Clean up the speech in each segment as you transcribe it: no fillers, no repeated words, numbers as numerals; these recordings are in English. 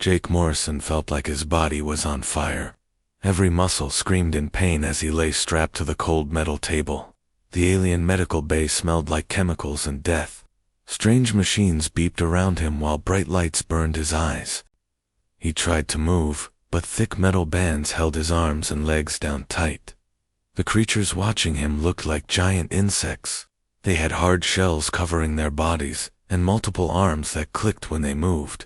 Jake Morrison felt like his body was on fire. Every muscle screamed in pain as he lay strapped to the cold metal table. The alien medical bay smelled like chemicals and death. Strange machines beeped around him while bright lights burned his eyes. He tried to move, but thick metal bands held his arms and legs down tight. The creatures watching him looked like giant insects. They had hard shells covering their bodies, and multiple arms that clicked when they moved.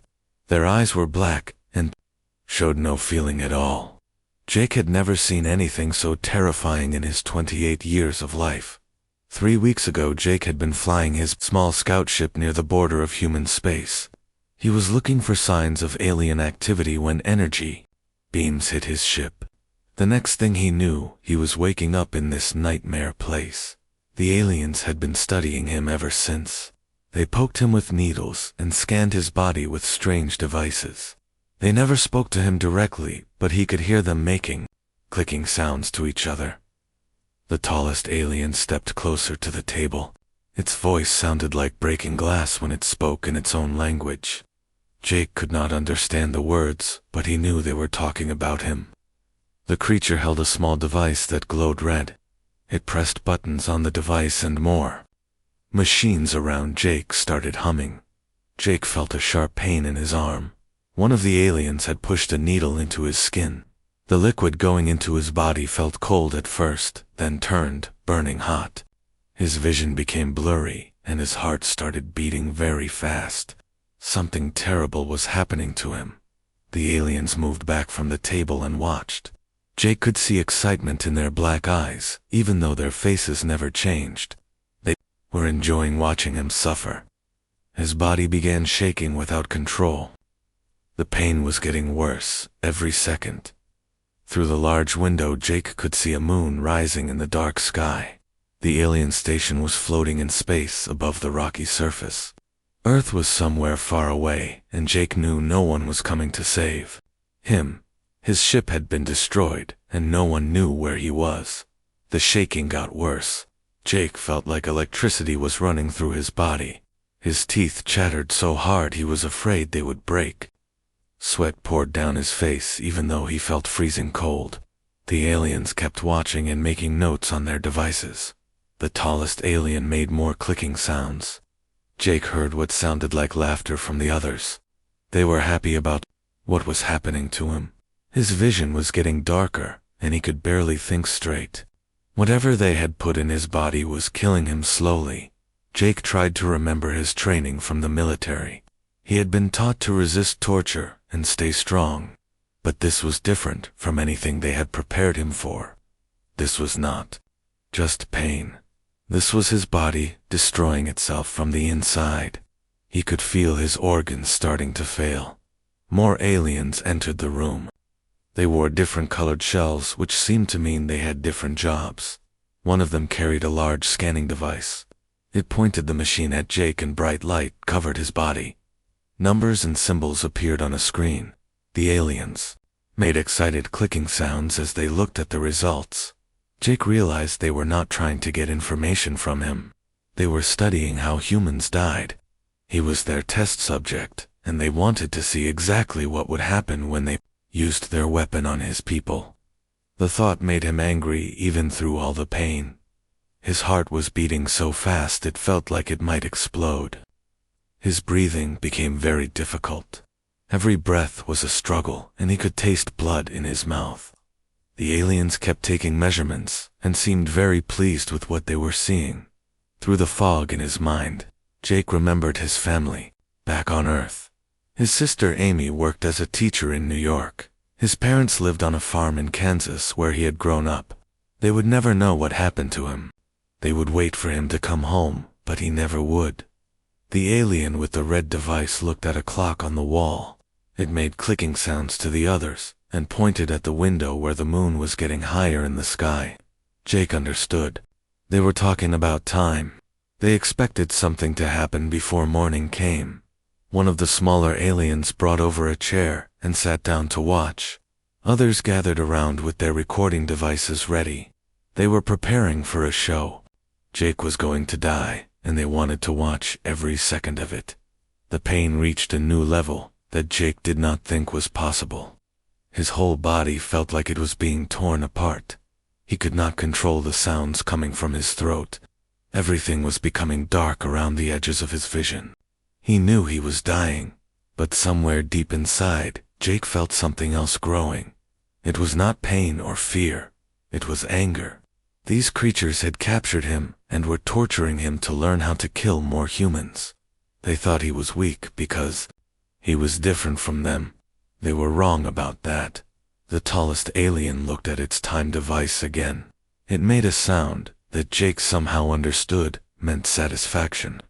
Their eyes were black, and showed no feeling at all. Jake had never seen anything so terrifying in his 28 years of life. 3 weeks ago, Jake had been flying his small scout ship near the border of human space. He was looking for signs of alien activity when energy beams hit his ship. The next thing he knew, he was waking up in this nightmare place. The aliens had been studying him ever since. They poked him with needles and scanned his body with strange devices. They never spoke to him directly, but he could hear them making clicking sounds to each other. The tallest alien stepped closer to the table. Its voice sounded like breaking glass when it spoke in its own language. Jake could not understand the words, but he knew they were talking about him. The creature held a small device that glowed red. It pressed buttons on the device and more. Machines around Jake started humming. Jake felt a sharp pain in his arm. One of the aliens had pushed a needle into his skin. The liquid going into his body felt cold at first, then turned burning hot. His vision became blurry, and his heart started beating very fast. Something terrible was happening to him. The aliens moved back from the table and watched. Jake could see excitement in their black eyes, even though their faces never changed. They were enjoying watching him suffer. His body began shaking without control. The pain was getting worse every second. Through the large window, Jake could see a moon rising in the dark sky. The alien station was floating in space above the rocky surface. Earth was somewhere far away, and Jake knew no one was coming to save him. His ship had been destroyed, and no one knew where he was. The shaking got worse. Jake felt like electricity was running through his body. His teeth chattered so hard he was afraid they would break. Sweat poured down his face even though he felt freezing cold. The aliens kept watching and making notes on their devices. The tallest alien made more clicking sounds. Jake heard what sounded like laughter from the others. They were happy about what was happening to him. His vision was getting darker, and he could barely think straight. Whatever they had put in his body was killing him slowly. Jake tried to remember his training from the military. He had been taught to resist torture and stay strong. But this was different from anything they had prepared him for. This was not just pain. This was his body destroying itself from the inside. He could feel his organs starting to fail. More aliens entered the room. They wore different colored shells, which seemed to mean they had different jobs. One of them carried a large scanning device. It pointed the machine at Jake and bright light covered his body. Numbers and symbols appeared on a screen. The aliens made excited clicking sounds as they looked at the results. Jake realized they were not trying to get information from him. They were studying how humans died. He was their test subject, and they wanted to see exactly what would happen when they used their weapon on his people. The thought made him angry even through all the pain. His heart was beating so fast it felt like it might explode. His breathing became very difficult. Every breath was a struggle, and he could taste blood in his mouth. The aliens kept taking measurements and seemed very pleased with what they were seeing. Through the fog in his mind, Jake remembered his family back on Earth. His sister Amy worked as a teacher in New York. His parents lived on a farm in Kansas where he had grown up. They would never know what happened to him. They would wait for him to come home, but he never would. The alien with the red device looked at a clock on the wall. It made clicking sounds to the others and pointed at the window where the moon was getting higher in the sky. Jake understood. They were talking about time. They expected something to happen before morning came. One of the smaller aliens brought over a chair and sat down to watch. Others gathered around with their recording devices ready. They were preparing for a show. Jake was going to die, and they wanted to watch every second of it. The pain reached a new level. that Jake did not think was possible. His whole body felt like it was being torn apart. He could not control the sounds coming from his throat. Everything was becoming dark around the edges of his vision. He knew he was dying, but somewhere deep inside, Jake felt something else growing. It was not pain or fear. It was anger. These creatures had captured him and were torturing him to learn how to kill more humans. They thought he was weak because he was different from them. They were wrong about that. The tallest alien looked at its time device again. It made a sound that Jake somehow understood meant satisfaction.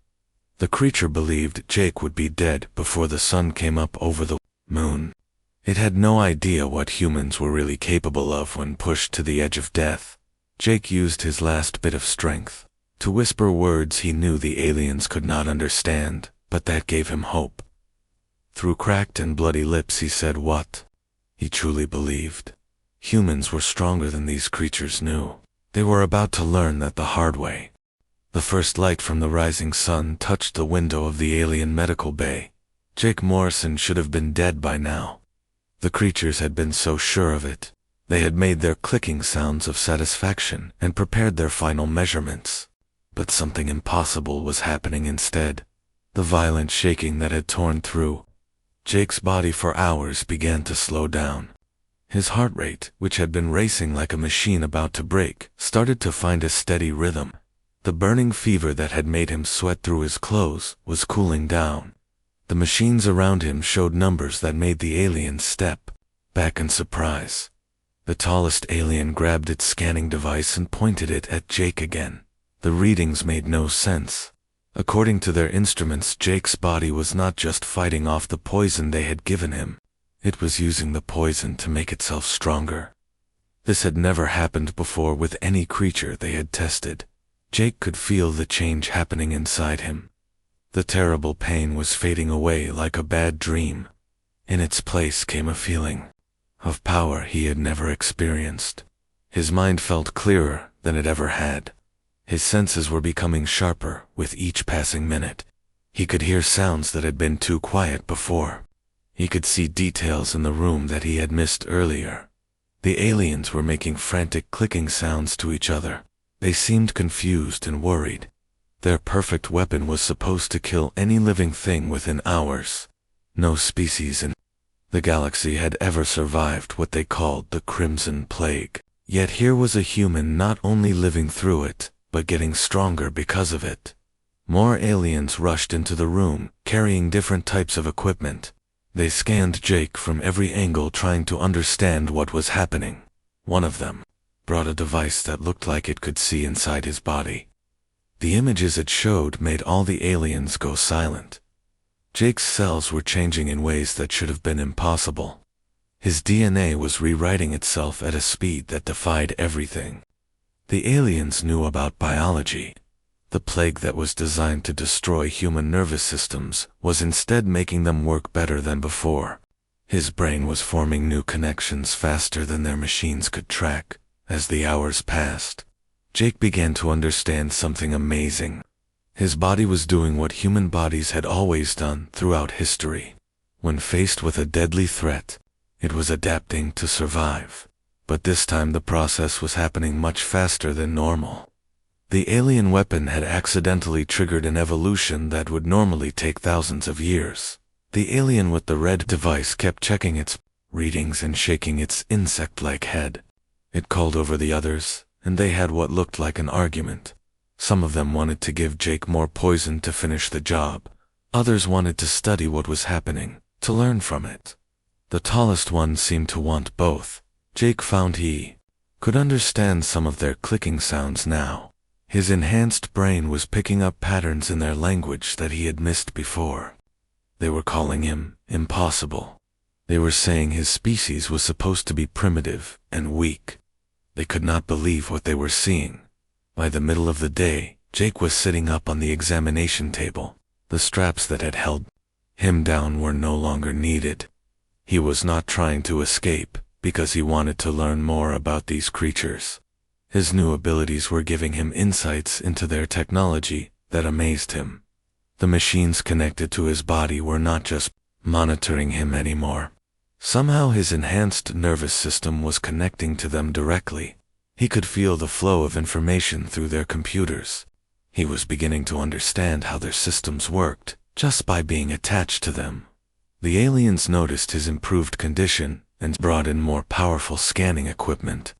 The creature believed Jake would be dead before the sun came up over the moon. It had no idea what humans were really capable of when pushed to the edge of death. Jake used his last bit of strength to whisper words he knew the aliens could not understand, but that gave him hope. Through cracked and bloody lips he said what he truly believed. Humans were stronger than these creatures knew. They were about to learn that the hard way. The first light from the rising sun touched the window of the alien medical bay. Jake Morrison should have been dead by now. The creatures had been so sure of it. They had made their clicking sounds of satisfaction and prepared their final measurements. But something impossible was happening instead. The violent shaking that had torn through Jake's body for hours began to slow down. His heart rate, which had been racing like a machine about to break, started to find a steady rhythm. The burning fever that had made him sweat through his clothes was cooling down. The machines around him showed numbers that made the alien step back in surprise. The tallest alien grabbed its scanning device and pointed it at Jake again. The readings made no sense. According to their instruments, Jake's body was not just fighting off the poison they had given him. It was using the poison to make itself stronger. This had never happened before with any creature they had tested. Jake could feel the change happening inside him. The terrible pain was fading away like a bad dream. In its place came a feeling of power he had never experienced. His mind felt clearer than it ever had. His senses were becoming sharper with each passing minute. He could hear sounds that had been too quiet before. He could see details in the room that he had missed earlier. The aliens were making frantic clicking sounds to each other. They seemed confused and worried. Their perfect weapon was supposed to kill any living thing within hours. No species in the galaxy had ever survived what they called the Crimson Plague. Yet here was a human not only living through it, but getting stronger because of it. More aliens rushed into the room, carrying different types of equipment. They scanned Jake from every angle trying to understand what was happening. One of them brought a device that looked like it could see inside his body. The images it showed made all the aliens go silent. Jake's cells were changing in ways that should have been impossible. His DNA was rewriting itself at a speed that defied everything. The aliens knew about biology. The plague that was designed to destroy human nervous systems was instead making them work better than before. His brain was forming new connections faster than their machines could track. As the hours passed, Jake began to understand something amazing. His body was doing what human bodies had always done throughout history. When faced with a deadly threat, it was adapting to survive. But this time the process was happening much faster than normal. The alien weapon had accidentally triggered an evolution that would normally take thousands of years. The alien with the red device kept checking its readings and shaking its insect-like head. It called over the others, and they had what looked like an argument. Some of them wanted to give Jake more poison to finish the job. Others wanted to study what was happening, to learn from it. The tallest one seemed to want both. Jake found he could understand some of their clicking sounds now. His enhanced brain was picking up patterns in their language that he had missed before. They were calling him impossible. They were saying his species was supposed to be primitive and weak. They could not believe what they were seeing. By the middle of the day, Jake was sitting up on the examination table. The straps that had held him down were no longer needed. He was not trying to escape, because he wanted to learn more about these creatures. His new abilities were giving him insights into their technology that amazed him. The machines connected to his body were not just monitoring him anymore. Somehow his enhanced nervous system was connecting to them directly. He could feel the flow of information through their computers. He was beginning to understand how their systems worked, just by being attached to them. The aliens noticed his improved condition and brought in more powerful scanning equipment.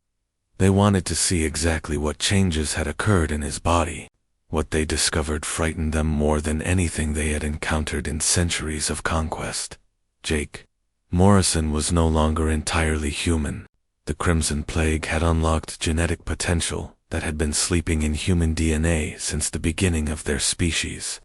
They wanted to see exactly what changes had occurred in his body. What they discovered frightened them more than anything they had encountered in centuries of conquest. Jake Morrison was no longer entirely human. The Crimson Plague had unlocked genetic potential that had been sleeping in human DNA since the beginning of their species.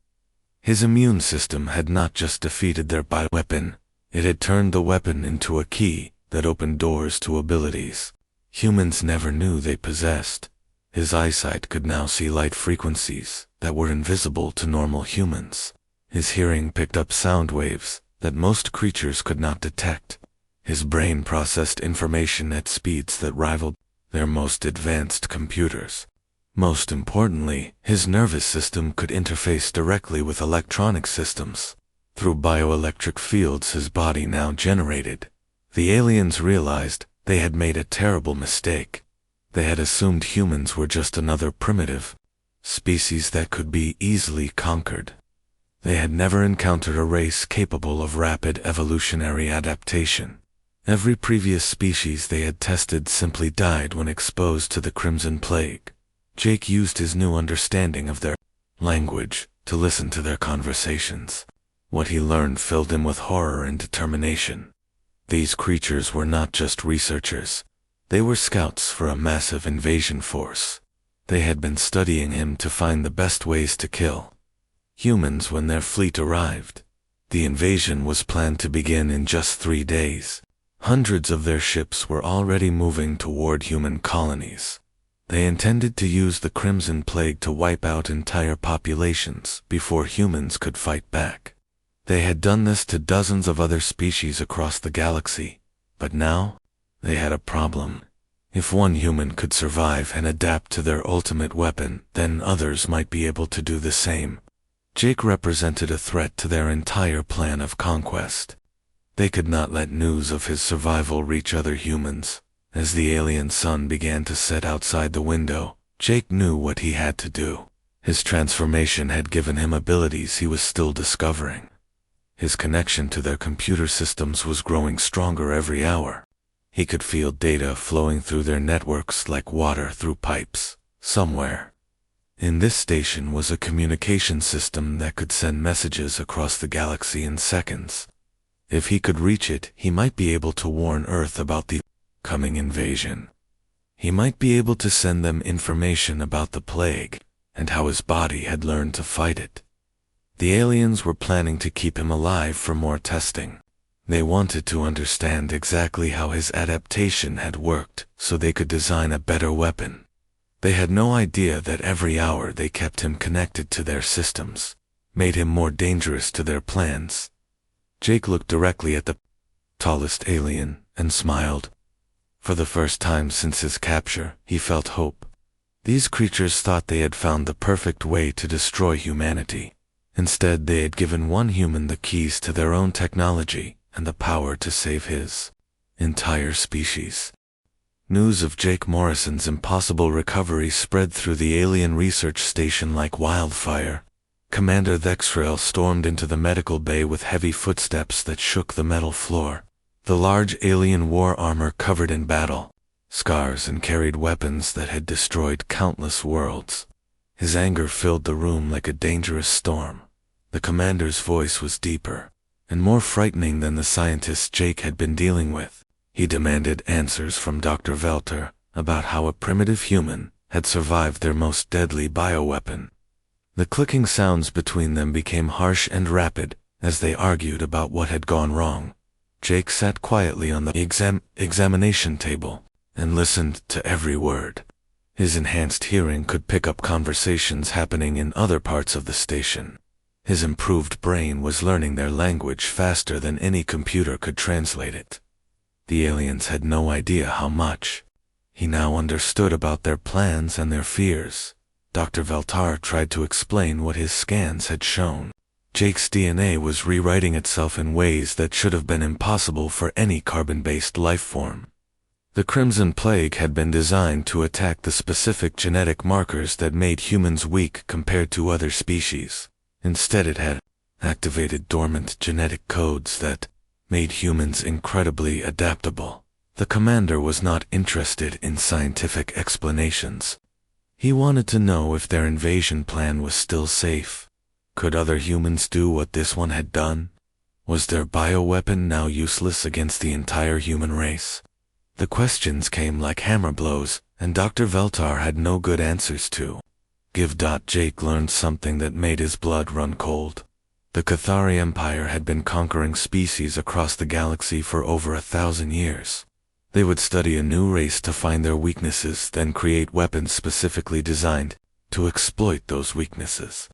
His immune system had not just defeated their bioweapon, it had turned the weapon into a key that opened doors to abilities humans never knew they possessed. His eyesight could now see light frequencies that were invisible to normal humans. His hearing picked up sound waves that most creatures could not detect. His brain processed information at speeds that rivaled their most advanced computers. Most importantly, his nervous system could interface directly with electronic systems. Through bioelectric fields his body now generated. The aliens realized they had made a terrible mistake. They had assumed humans were just another primitive species that could be easily conquered. They had never encountered a race capable of rapid evolutionary adaptation. Every previous species they had tested simply died when exposed to the Crimson Plague. Jake used his new understanding of their language to listen to their conversations. What he learned filled him with horror and determination. These creatures were not just researchers. They were scouts for a massive invasion force. They had been studying him to find the best ways to kill humans when their fleet arrived. The invasion was planned to begin in just 3 days. Hundreds of their ships were already moving toward human colonies. They intended to use the Crimson Plague to wipe out entire populations before humans could fight back. They had done this to dozens of other species across the galaxy, but now they had a problem. If one human could survive and adapt to their ultimate weapon, then others might be able to do the same. Jake represented a threat to their entire plan of conquest. They could not let news of his survival reach other humans. As the alien sun began to set outside the window, Jake knew what he had to do. His transformation had given him abilities he was still discovering. His connection to their computer systems was growing stronger every hour. He could feel data flowing through their networks like water through pipes. Somewhere in this station was a communication system that could send messages across the galaxy in seconds. If he could reach it, he might be able to warn Earth about the coming invasion. He might be able to send them information about the plague and how his body had learned to fight it. The aliens were planning to keep him alive for more testing. They wanted to understand exactly how his adaptation had worked so they could design a better weapon. They had no idea that every hour they kept him connected to their systems made him more dangerous to their plans. Jake looked directly at the tallest alien and smiled. For the first time since his capture, he felt hope. These creatures thought they had found the perfect way to destroy humanity. Instead, they had given one human the keys to their own technology and the power to save his entire species. News of Jake Morrison's impossible recovery spread through the alien research station like wildfire. Commander Thexrael stormed into the medical bay with heavy footsteps that shook the metal floor. The large alien war armor covered in battle scars and carried weapons that had destroyed countless worlds. His anger filled the room like a dangerous storm. The commander's voice was deeper and more frightening than the scientists Jake had been dealing with. He demanded answers from Dr. Velter about how a primitive human had survived their most deadly bioweapon. The clicking sounds between them became harsh and rapid as they argued about what had gone wrong. Jake sat quietly on the examination table and listened to every word. His enhanced hearing could pick up conversations happening in other parts of the station. His improved brain was learning their language faster than any computer could translate it. The aliens had no idea how much he now understood about their plans and their fears. Dr. Veltar tried to explain what his scans had shown. Jake's DNA was rewriting itself in ways that should have been impossible for any carbon-based life form. The Crimson Plague had been designed to attack the specific genetic markers that made humans weak compared to other species. Instead, it had activated dormant genetic codes that made humans incredibly adaptable. The commander was not interested in scientific explanations. He wanted to know if their invasion plan was still safe. Could other humans do what this one had done? Was their bioweapon now useless against the entire human race? The questions came like hammer blows, and Dr. Veltar had no good answers to give. Jake learned something that made his blood run cold. The Cathari Empire had been conquering species across the galaxy for over 1,000 years. They would study a new race to find their weaknesses, then create weapons specifically designed to exploit those weaknesses.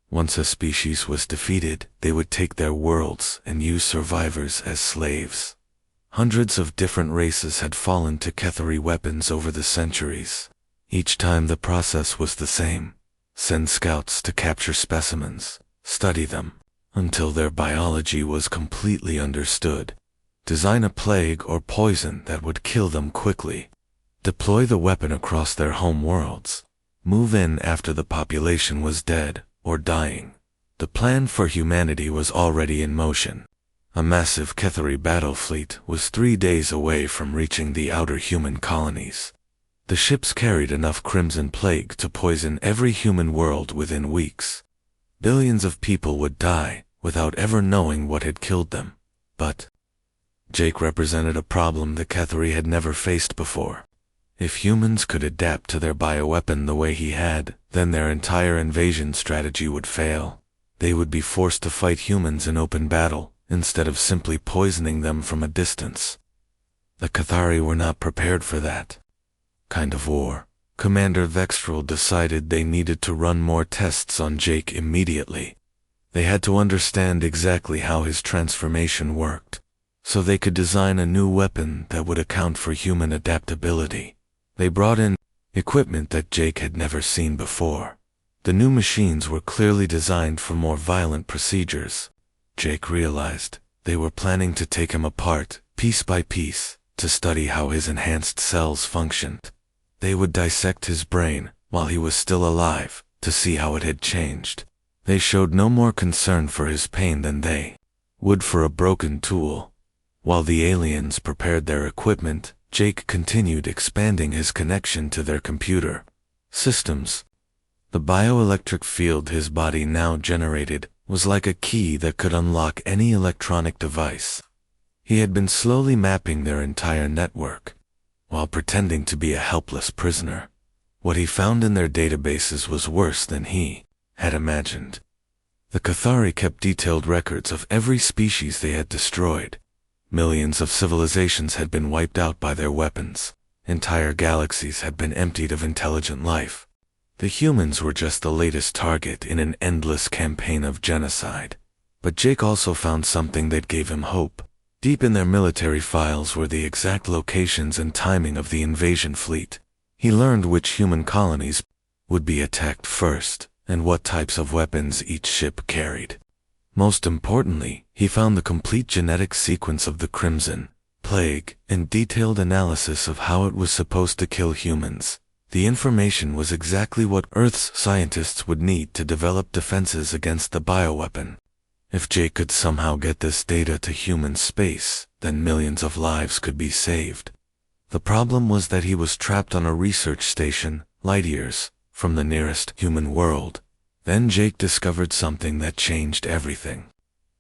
Once a species was defeated, they would take their worlds and use survivors as slaves. Hundreds of different races had fallen to Cathari weapons over the centuries. Each time the process was the same. Send scouts to capture specimens, study them, until their biology was completely understood. Design a plague or poison that would kill them quickly. Deploy the weapon across their home worlds. Move in after the population was dead or dying. The plan for humanity was already in motion. A massive Cathari battle fleet was 3 days away from reaching the outer human colonies. The ships carried enough Crimson Plague to poison every human world within weeks. Billions of people would die without ever knowing what had killed them. But Jake represented a problem the Cathari had never faced before. If humans could adapt to their bioweapon the way he had, then their entire invasion strategy would fail. They would be forced to fight humans in open battle, instead of simply poisoning them from a distance. The Cathari were not prepared for that kind of war. Commander Vextrel decided they needed to run more tests on Jake immediately. They had to understand exactly how his transformation worked, so they could design a new weapon that would account for human adaptability. They brought in equipment that Jake had never seen before. The new machines were clearly designed for more violent procedures. Jake realized they were planning to take him apart, piece by piece, to study how his enhanced cells functioned. They would dissect his brain while he was still alive to see how it had changed. They showed no more concern for his pain than they would for a broken tool. While the aliens prepared their equipment, Jake continued expanding his connection to their computer systems. The bioelectric field his body now generated was like a key that could unlock any electronic device. He had been slowly mapping their entire network, while pretending to be a helpless prisoner. What he found in their databases was worse than he had imagined. The Cathari kept detailed records of every species they had destroyed. Millions of civilizations had been wiped out by their weapons. Entire galaxies had been emptied of intelligent life. The humans were just the latest target in an endless campaign of genocide. But Jake also found something that gave him hope. Deep in their military files were the exact locations and timing of the invasion fleet. He learned which human colonies would be attacked first, and what types of weapons each ship carried. Most importantly, he found the complete genetic sequence of the Crimson Plague and detailed analysis of how it was supposed to kill humans. The information was exactly what Earth's scientists would need to develop defenses against the bioweapon. If Jake could somehow get this data to human space, then millions of lives could be saved. The problem was that he was trapped on a research station, light years from the nearest human world. Then Jake discovered something that changed everything.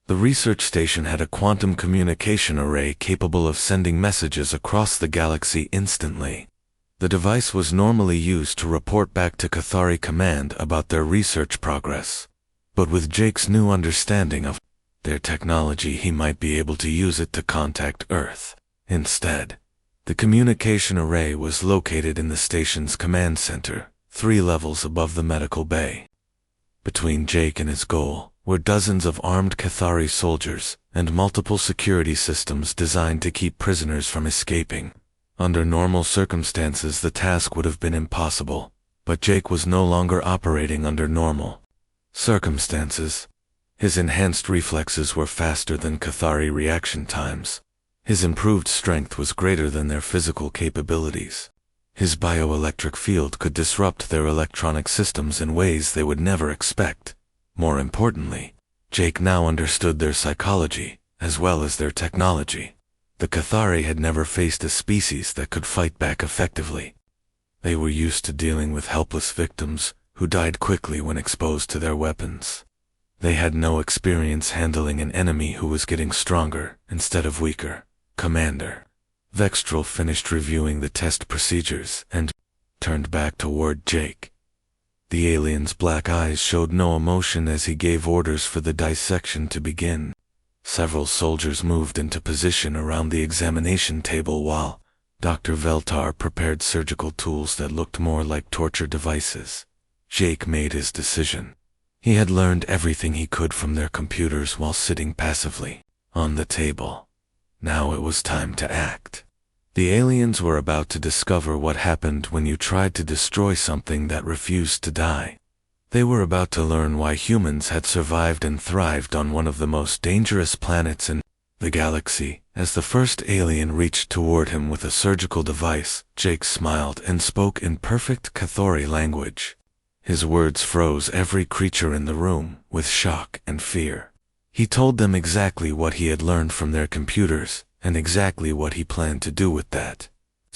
The research station had a quantum communication array capable of sending messages across the galaxy instantly. The device was normally used to report back to Cathari Command about their research progress. But with Jake's new understanding of their technology, he might be able to use it to contact Earth instead. The communication array was located in the station's command center, 3 levels above the medical bay. Between Jake and his goal were dozens of armed Cathari soldiers and multiple security systems designed to keep prisoners from escaping. Under normal circumstances, the task would have been impossible, but Jake was no longer operating under normal circumstances. His enhanced reflexes were faster than Cathari reaction times. His improved strength was greater than their physical capabilities. His bioelectric field could disrupt their electronic systems in ways they would never expect. More importantly, Jake now understood their psychology, as well as their technology. The Cathari had never faced a species that could fight back effectively. They were used to dealing with helpless victims who died quickly when exposed to their weapons. They had no experience handling an enemy who was getting stronger instead of weaker. Commander Vextrel finished reviewing the test procedures and turned back toward Jake. The alien's black eyes showed no emotion as he gave orders for the dissection to begin. Several soldiers moved into position around the examination table while Dr. Veltar prepared surgical tools that looked more like torture devices. Jake made his decision. He had learned everything he could from their computers while sitting passively on the table. Now it was time to act. The aliens were about to discover what happened when you tried to destroy something that refused to die. They were about to learn why humans had survived and thrived on one of the most dangerous planets in the galaxy. As the first alien reached toward him with a surgical device, Jake smiled and spoke in perfect Cathari language. His words froze every creature in the room with shock and fear. He told them exactly what he had learned from their computers and exactly what he planned to do with that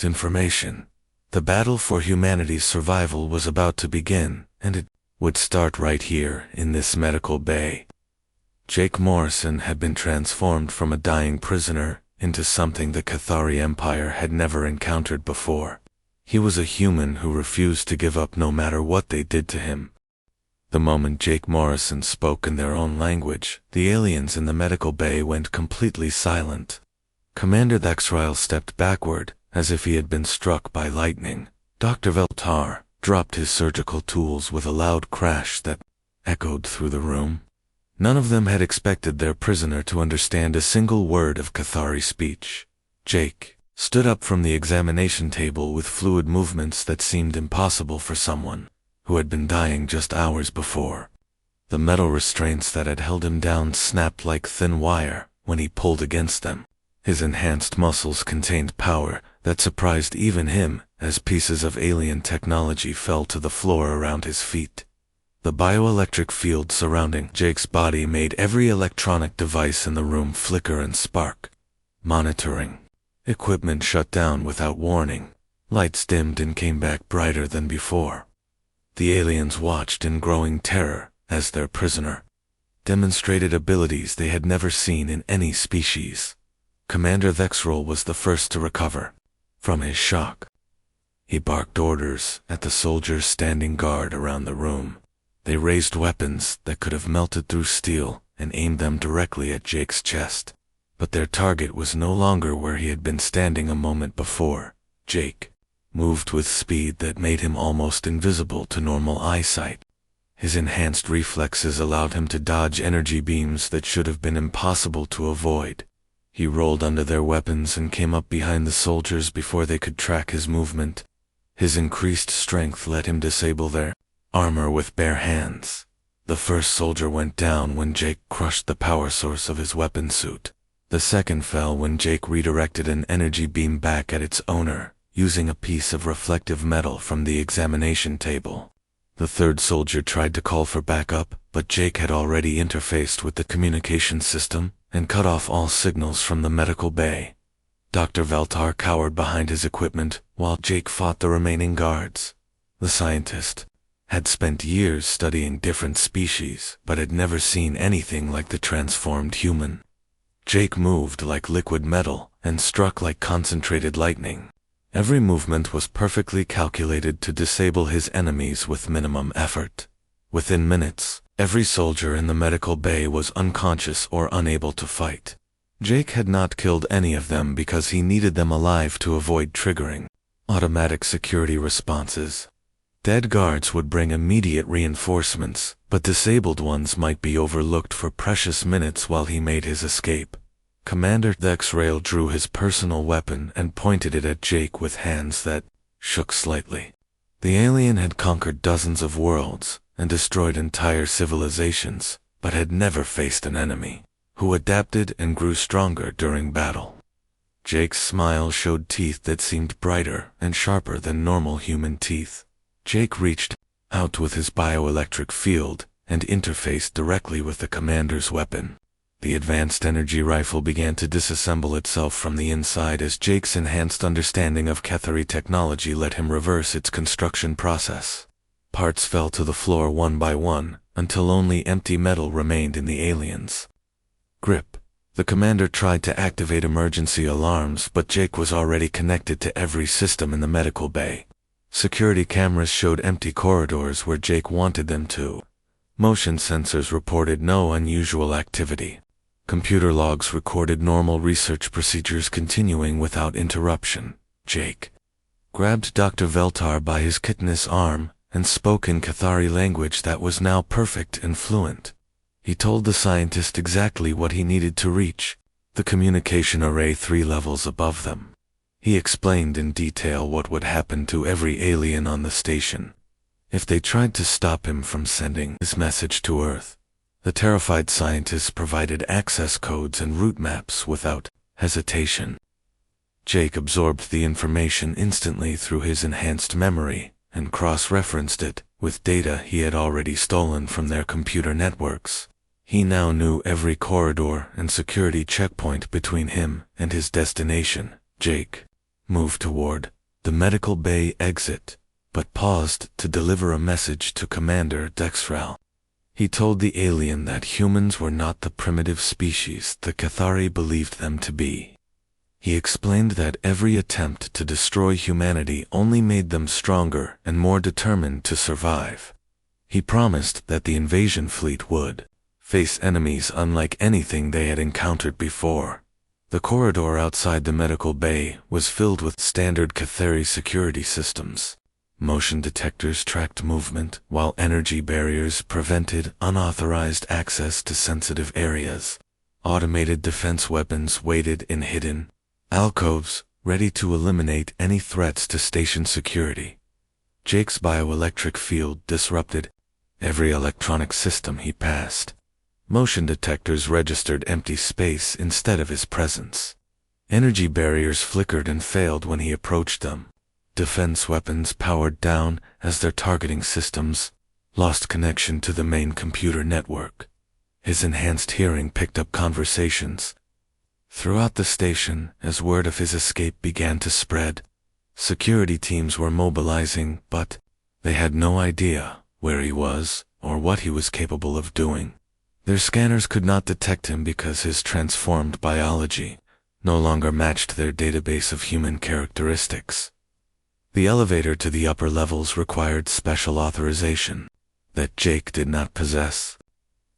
information. The battle for humanity's survival was about to begin, and it would start right here in this medical bay. Jake Morrison had been transformed from a dying prisoner into something the Cathari Empire had never encountered before. He was a human who refused to give up no matter what they did to him. The moment Jake Morrison spoke in their own language, the aliens in the medical bay went completely silent. Commander Vextrel stepped backward, as if he had been struck by lightning. Dr. Veltar dropped his surgical tools with a loud crash that echoed through the room. None of them had expected their prisoner to understand a single word of Cathari speech. Jake stood up from the examination table with fluid movements that seemed impossible for someone who had been dying just hours before. The metal restraints that had held him down snapped like thin wire when he pulled against them. His enhanced muscles contained power that surprised even him as pieces of alien technology fell to the floor around his feet. The bioelectric field surrounding Jake's body made every electronic device in the room flicker and spark. Monitoring equipment shut down without warning. Lights dimmed and came back brighter than before. The aliens watched in growing terror as their prisoner demonstrated abilities they had never seen in any species. Commander Vextrel was the first to recover from his shock. He barked orders at the soldiers standing guard around the room. They raised weapons that could have melted through steel and aimed them directly at Jake's chest. But their target was no longer where he had been standing a moment before. Jake moved with speed that made him almost invisible to normal eyesight. His enhanced reflexes allowed him to dodge energy beams that should have been impossible to avoid. He rolled under their weapons and came up behind the soldiers before they could track his movement. His increased strength let him disable their armor with bare hands. The first soldier went down when Jake crushed the power source of his weapon suit. The second fell when Jake redirected an energy beam back at its owner, using a piece of reflective metal from the examination table. The third soldier tried to call for backup, but Jake had already interfaced with the communication system and cut off all signals from the medical bay. Dr. Veltar cowered behind his equipment while Jake fought the remaining guards. The scientist had spent years studying different species, but had never seen anything like the transformed human. Jake moved like liquid metal and struck like concentrated lightning. Every movement was perfectly calculated to disable his enemies with minimum effort. Within minutes, every soldier in the medical bay was unconscious or unable to fight. Jake had not killed any of them because he needed them alive to avoid triggering automatic security responses. Dead guards would bring immediate reinforcements, but disabled ones might be overlooked for precious minutes while he made his escape. Commander Vextrel drew his personal weapon and pointed it at Jake with hands that shook slightly. The alien had conquered dozens of worlds and destroyed entire civilizations, but had never faced an enemy, who adapted and grew stronger during battle. Jake's smile showed teeth that seemed brighter and sharper than normal human teeth. Jake reached out with his bioelectric field and interfaced directly with the commander's weapon. The advanced energy rifle began to disassemble itself from the inside as Jake's enhanced understanding of Cathari technology let him reverse its construction process. Parts fell to the floor one by one, until only empty metal remained in the aliens. Grip. The commander tried to activate emergency alarms, but Jake was already connected to every system in the medical bay. Security cameras showed empty corridors where Jake wanted them to. Motion sensors reported no unusual activity. Computer logs recorded normal research procedures continuing without interruption. Jake grabbed Dr. Veltar by his chitinous arm and spoke in Cathari language that was now perfect and fluent. He told the scientist exactly what he needed to reach, the communication array 3 levels above them. He explained in detail what would happen to every alien on the station if they tried to stop him from sending his message to Earth. The terrified scientists provided access codes and route maps without hesitation. Jake absorbed the information instantly through his enhanced memory and cross-referenced it with data he had already stolen from their computer networks. He now knew every corridor and security checkpoint between him and his destination. Jake moved toward the medical bay exit, but paused to deliver a message to Commander Dexral. He told the alien that humans were not the primitive species the Cathari believed them to be. He explained that every attempt to destroy humanity only made them stronger and more determined to survive. He promised that the invasion fleet would face enemies unlike anything they had encountered before. The corridor outside the medical bay was filled with standard Cathari security systems. Motion detectors tracked movement, while energy barriers prevented unauthorized access to sensitive areas. Automated defense weapons waited in hidden alcoves, ready to eliminate any threats to station security. Jake's bioelectric field disrupted every electronic system he passed. Motion detectors registered empty space instead of his presence. Energy barriers flickered and failed when he approached them. Defense weapons powered down as their targeting systems lost connection to the main computer network. His enhanced hearing picked up conversations throughout the station as word of his escape began to spread. Security teams were mobilizing, but they had no idea where he was or what he was capable of doing. Their scanners could not detect him because his transformed biology no longer matched their database of human characteristics. The elevator to the upper levels required special authorization that Jake did not possess.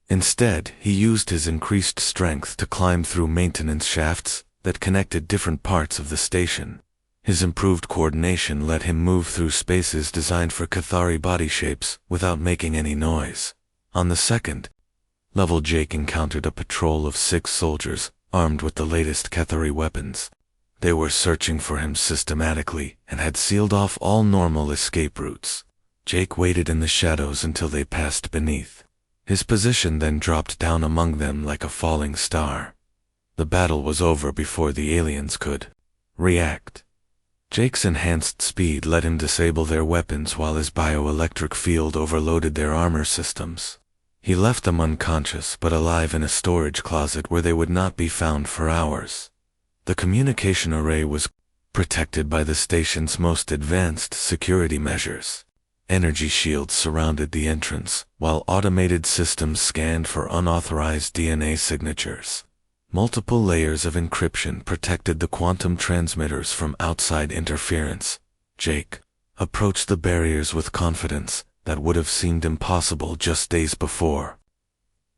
Instead, he used his increased strength to climb through maintenance shafts that connected different parts of the station. His improved coordination let him move through spaces designed for Cathari body shapes without making any noise. On the second level, Jake encountered a patrol of 6 soldiers armed with the latest Cathari weapons. They were searching for him systematically and had sealed off all normal escape routes. Jake waited in the shadows until they passed beneath. His position then dropped down among them like a falling star. The battle was over before the aliens could react. Jake's enhanced speed let him disable their weapons while his bioelectric field overloaded their armor systems. He left them unconscious but alive in a storage closet where they would not be found for hours. The communication array was protected by the station's most advanced security measures. Energy shields surrounded the entrance, while automated systems scanned for unauthorized DNA signatures. Multiple layers of encryption protected the quantum transmitters from outside interference. Jake approached the barriers with confidence that would have seemed impossible just days before.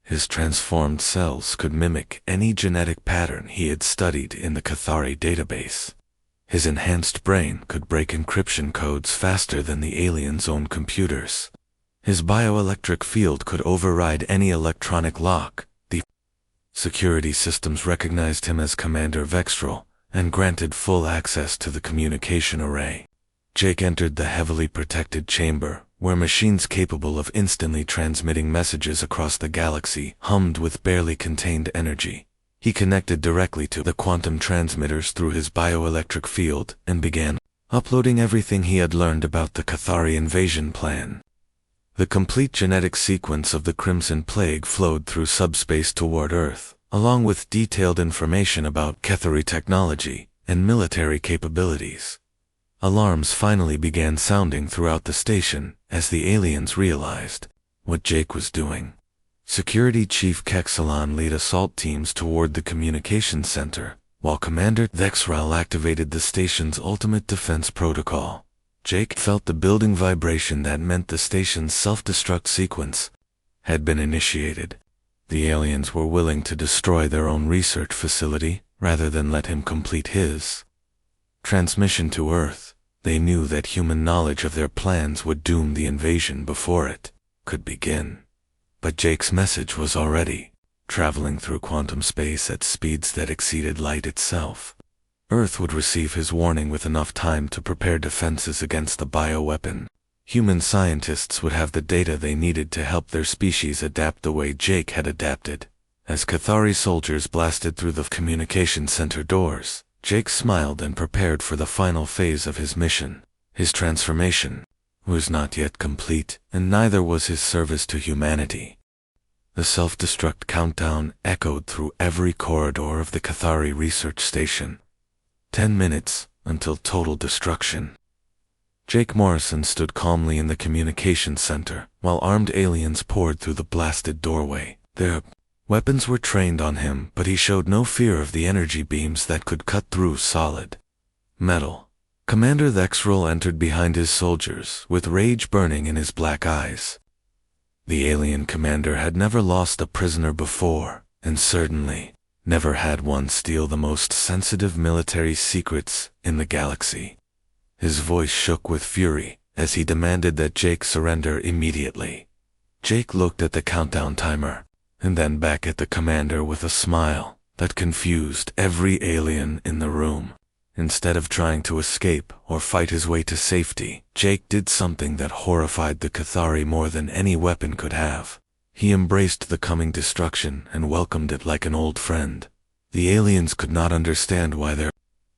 His transformed cells could mimic any genetic pattern he had studied in the Cathari database. His enhanced brain could break encryption codes faster than the aliens' own computers. His bioelectric field could override any electronic lock. The security systems recognized him as Commander Vextral and granted full access to the communication array. Jake entered the heavily protected chamber, where machines capable of instantly transmitting messages across the galaxy hummed with barely contained energy. He connected directly to the quantum transmitters through his bioelectric field and began uploading everything he had learned about the Cathari invasion plan. The complete genetic sequence of the Crimson Plague flowed through subspace toward Earth, along with detailed information about Cathari technology and military capabilities. Alarms finally began sounding throughout the station as the aliens realized what Jake was doing. Security Chief Kexalon led assault teams toward the communications center, while Commander Thexral activated the station's ultimate defense protocol. Jake felt the building vibration that meant the station's self-destruct sequence had been initiated. The aliens were willing to destroy their own research facility rather than let him complete his transmission to Earth. They knew that human knowledge of their plans would doom the invasion before it could begin. But Jake's message was already traveling through quantum space at speeds that exceeded light itself. Earth would receive his warning with enough time to prepare defenses against the bioweapon. Human scientists would have the data they needed to help their species adapt the way Jake had adapted. As Cathari soldiers blasted through the communication center doors, Jake smiled and prepared for the final phase of his mission. His transformation was not yet complete, and neither was his service to humanity. The self-destruct countdown echoed through every corridor of the Cathari research station. 10 minutes until total destruction. Jake Morrison stood calmly in the communications center while armed aliens poured through the blasted doorway. Their weapons were trained on him, but he showed no fear of the energy beams that could cut through solid metal. Commander Thexral entered behind his soldiers, with rage burning in his black eyes. The alien commander had never lost a prisoner before, and certainly never had one steal the most sensitive military secrets in the galaxy. His voice shook with fury as he demanded that Jake surrender immediately. Jake looked at the countdown timer, and then back at the commander with a smile that confused every alien in the room. Instead of trying to escape or fight his way to safety, Jake did something that horrified the Cathari more than any weapon could have. He embraced the coming destruction and welcomed it like an old friend. The aliens could not understand why their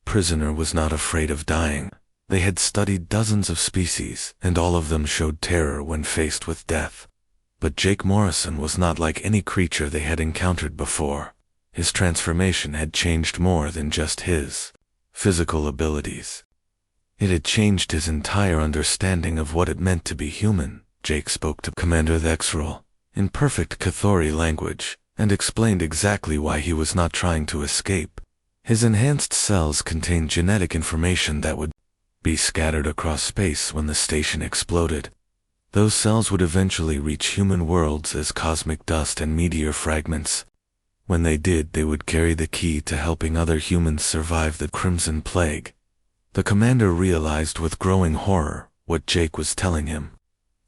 prisoner was not afraid of dying. They had studied dozens of species, and all of them showed terror when faced with death. But Jake Morrison was not like any creature they had encountered before. His transformation had changed more than just his physical abilities. It had changed his entire understanding of what it meant to be human. Jake spoke to Commander Thexral in perfect Cathari language and explained exactly why he was not trying to escape. His enhanced cells contained genetic information that would be scattered across space when the station exploded. Those cells would eventually reach human worlds as cosmic dust and meteor fragments. When they did, they would carry the key to helping other humans survive the Crimson Plague. The commander realized with growing horror what Jake was telling him.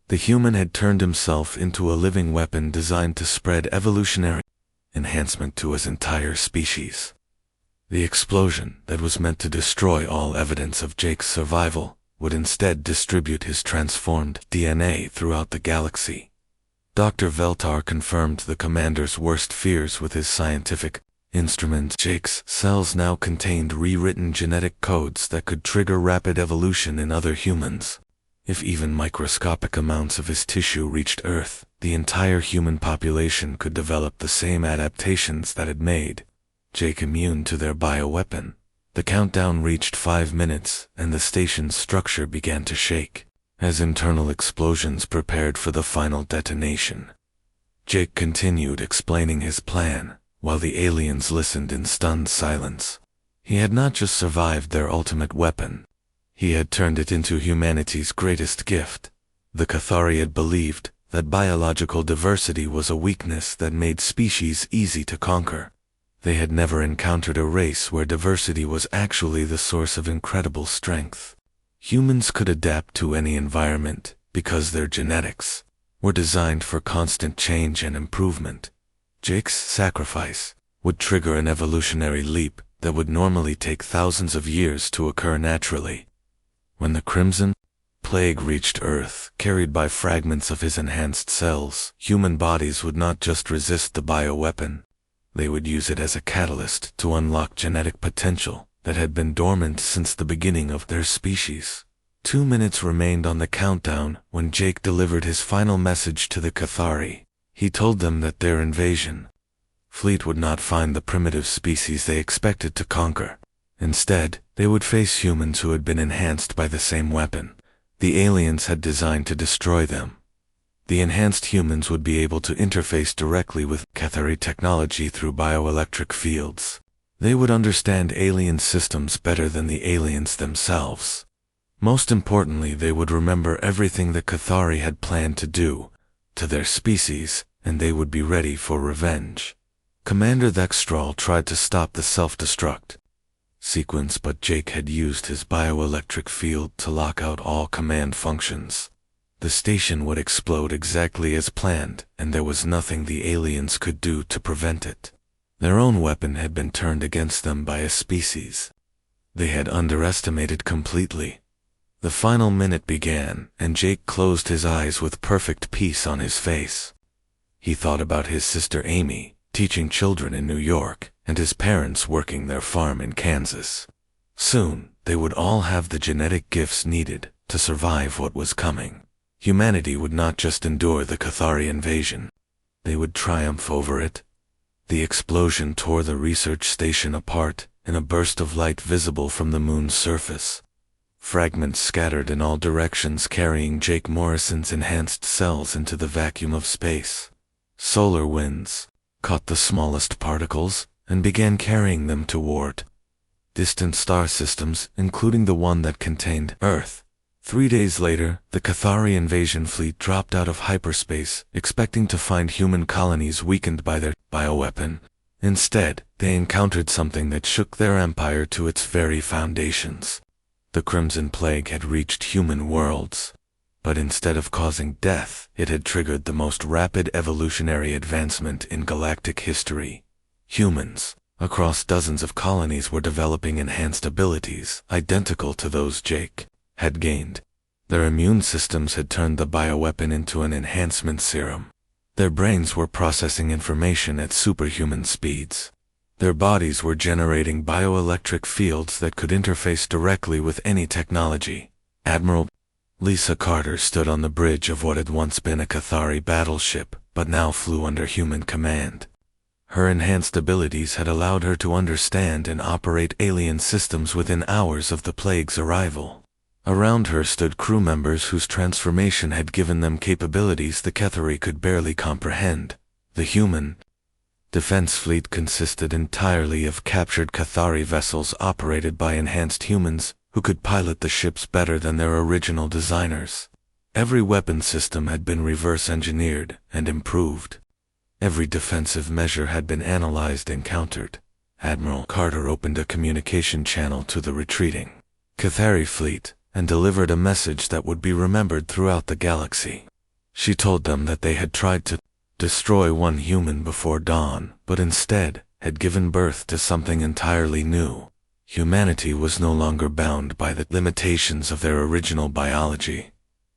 The human had turned himself into a living weapon designed to spread evolutionary enhancement to his entire species. The explosion that was meant to destroy all evidence of Jake's survival would instead distribute his transformed DNA throughout the galaxy. Dr. Veltar confirmed the commander's worst fears with his scientific instrument. Jake's cells now contained rewritten genetic codes that could trigger rapid evolution in other humans. If even microscopic amounts of his tissue reached Earth, the entire human population could develop the same adaptations that had made Jake immune to their bioweapon. The countdown reached 5 minutes, and the station's structure began to shake as internal explosions prepared for the final detonation. Jake continued explaining his plan, while the aliens listened in stunned silence. He had not just survived their ultimate weapon, he had turned it into humanity's greatest gift. The Cathari had believed that biological diversity was a weakness that made species easy to conquer. They had never encountered a race where diversity was actually the source of incredible strength. Humans could adapt to any environment because their genetics were designed for constant change and improvement. Jake's sacrifice would trigger an evolutionary leap that would normally take thousands of years to occur naturally. When the Crimson plague reached Earth, carried by fragments of his enhanced cells, human bodies would not just resist the bioweapon. They would use it as a catalyst to unlock genetic potential that had been dormant since the beginning of their species. 2 minutes remained on the countdown when Jake delivered his final message to the Cathari. He told them that their invasion fleet would not find the primitive species they expected to conquer. Instead, they would face humans who had been enhanced by the same weapon the aliens had designed to destroy them. The enhanced humans would be able to interface directly with Cathari technology through bioelectric fields. They would understand alien systems better than the aliens themselves. Most importantly, they would remember everything the Cathari had planned to do to their species, and they would be ready for revenge. Commander Thextral tried to stop the self-destruct sequence, but Jake had used his bioelectric field to lock out all command functions. The station would explode exactly as planned, and there was nothing the aliens could do to prevent it. Their own weapon had been turned against them by a species they had underestimated completely. The final minute began, and Jake closed his eyes with perfect peace on his face. He thought about his sister Amy, teaching children in New York, and his parents working their farm in Kansas. Soon, they would all have the genetic gifts needed to survive what was coming. Humanity would not just endure the Cathari invasion. They would triumph over it. The explosion tore the research station apart in a burst of light visible from the moon's surface. Fragments scattered in all directions, carrying Jake Morrison's enhanced cells into the vacuum of space. Solar winds caught the smallest particles and began carrying them toward distant star systems, including the one that contained Earth. 3 days later, the Cathari invasion fleet dropped out of hyperspace, expecting to find human colonies weakened by their bioweapon. Instead, they encountered something that shook their empire to its very foundations. The Crimson Plague had reached human worlds, but instead of causing death, it had triggered the most rapid evolutionary advancement in galactic history. Humans, across dozens of colonies, were developing enhanced abilities identical to those Jake had gained. Their immune systems had turned the bioweapon into an enhancement serum. Their brains were processing information at superhuman speeds. Their bodies were generating bioelectric fields that could interface directly with any technology. Admiral Lisa Carter stood on the bridge of what had once been a Cathari battleship, but now flew under human command. Her enhanced abilities had allowed her to understand and operate alien systems within hours of the plague's arrival. Around her stood crew members whose transformation had given them capabilities the Cathari could barely comprehend. The human defense fleet consisted entirely of captured Cathari vessels operated by enhanced humans who could pilot the ships better than their original designers. Every weapon system had been reverse-engineered and improved. Every defensive measure had been analyzed and countered. Admiral Carter opened a communication channel to the retreating Cathari fleet and delivered a message that would be remembered throughout the galaxy. She told them that they had tried to destroy one human before dawn, but instead had given birth to something entirely new. Humanity was no longer bound by the limitations of their original biology.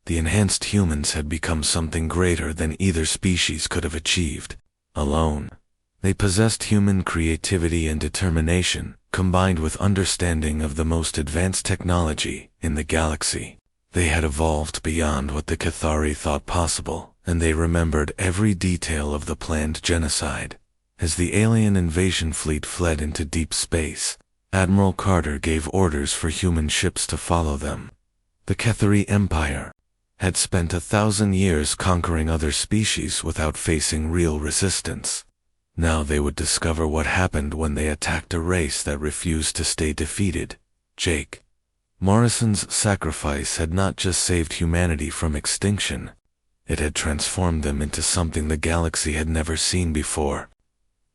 The enhanced humans had become something greater than either species could have achieved alone. They possessed human creativity and determination, combined with understanding of the most advanced technology in the galaxy. They had evolved beyond what the Cathari thought possible, and they remembered every detail of the planned genocide. As the alien invasion fleet fled into deep space, Admiral Carter gave orders for human ships to follow them. The Cathari Empire had spent 1,000 years conquering other species without facing real resistance. Now they would discover what happened when they attacked a race that refused to stay defeated. Jake Morrison's sacrifice had not just saved humanity from extinction, it had transformed them into something the galaxy had never seen before.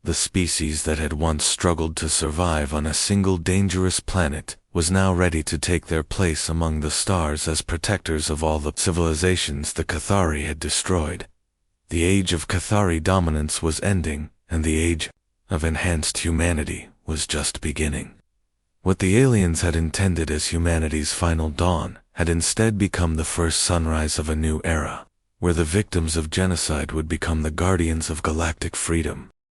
The species that had once struggled to survive on a single dangerous planet was now ready to take their place among the stars as protectors of all the civilizations the Cathari had destroyed. The age of Cathari dominance was ending, and the age of enhanced humanity was just beginning. What the aliens had intended as humanity's final dawn had instead become the first sunrise of a new era, where the victims of genocide would become the guardians of galactic freedom.